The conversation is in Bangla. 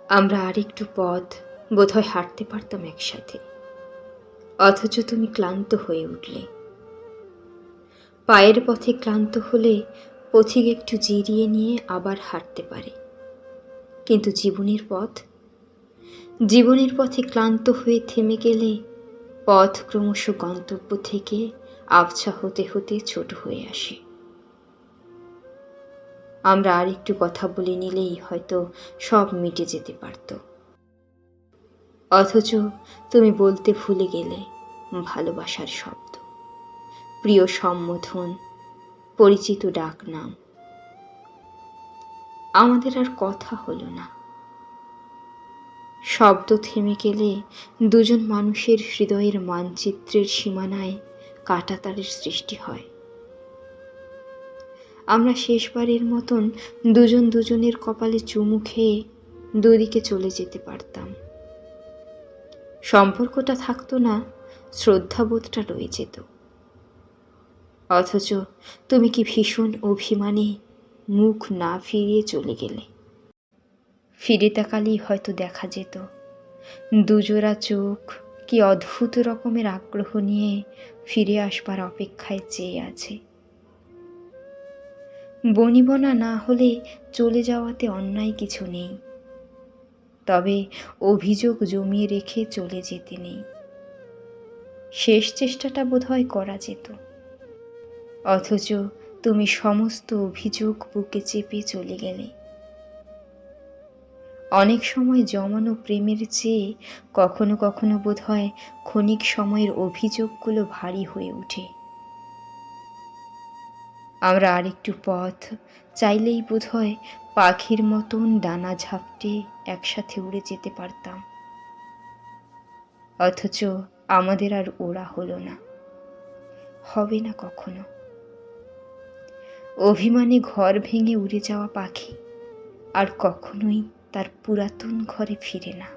আমরা আরেকটু পথ বোধহয় হাঁটতে পারতাম একসাথে, অথচ তুমি ক্লান্ত হয়ে উঠলে। পায়ের পথে ক্লান্ত হলে পথিক একটু জিরিয়ে নিয়ে আবার হাঁটতে পারে, কিন্তু জীবনের পথে ক্লান্ত হয়ে থেমে গেলে পথ ক্রমশ গন্তব্য থেকে আবছা হতে হতে ছোট হয়ে আসে। আমরা আর একটু কথা বলে নিলেই হয়তো সব মিটে যেতে পারত, অথচ তুমি বলতে ভুলে গেলে ভালোবাসার শব্দ, প্রিয় সম্বোধন, পরিচিত ডাক নাম। আমাদের আর কথা হলো না। শব্দ থেমে গেলে দুজন মানুষের হৃদয়ের মানচিত্রের সীমানায় কাঁটাতারের সৃষ্টি হয়। আমরা শেষবারের মতন দুজন দুজনের কপালে চুমু খেয়ে দুদিকে চলে যেতে পারতাম। সম্পর্কটা থাকতো না, শ্রদ্ধাবোধটা রয়ে যেত। অথচ তুমি কি ভীষণ অভিমানে মুখ না ফিরিয়ে চলে গেলে। ফিরে তাকালেই হয়তো দেখা যেত দুজোড়া চোখ কি অদ্ভুত রকমের আগ্রহ নিয়ে ফিরে আসবার অপেক্ষায় চেয়ে আছে। বনিবনা না হলে চলে যাওয়াতে অন্যায় কিছু নেই, তবে অভিযোগ জমিয়ে রেখে চলে যেতে নেই। শেষ চেষ্টাটা বোধহয় করা যেত, অথচ তুমি সমস্ত অভিযোগ বুকে চেপে চলে গেলে। অনেক সময় জমানো প্রেমের চেয়ে কখনো কখনো বোধহয় ক্ষণিক সময়ের অভিযোগগুলো ভারী হয়ে ওঠে। আমরা আরেকটু পথ চাইলেই বোধহয় পাখির মতন ডানা ঝাপটে একসাথে উড়ে যেতে পারতাম, অথচ আমাদের আর ওড়া হলো না, হবে না কখনো। অভিমানে ঘর ভেঙে উড়ে যাওয়া পাখি আর কখনোই তার পুরাতন ঘরে ফিরে না।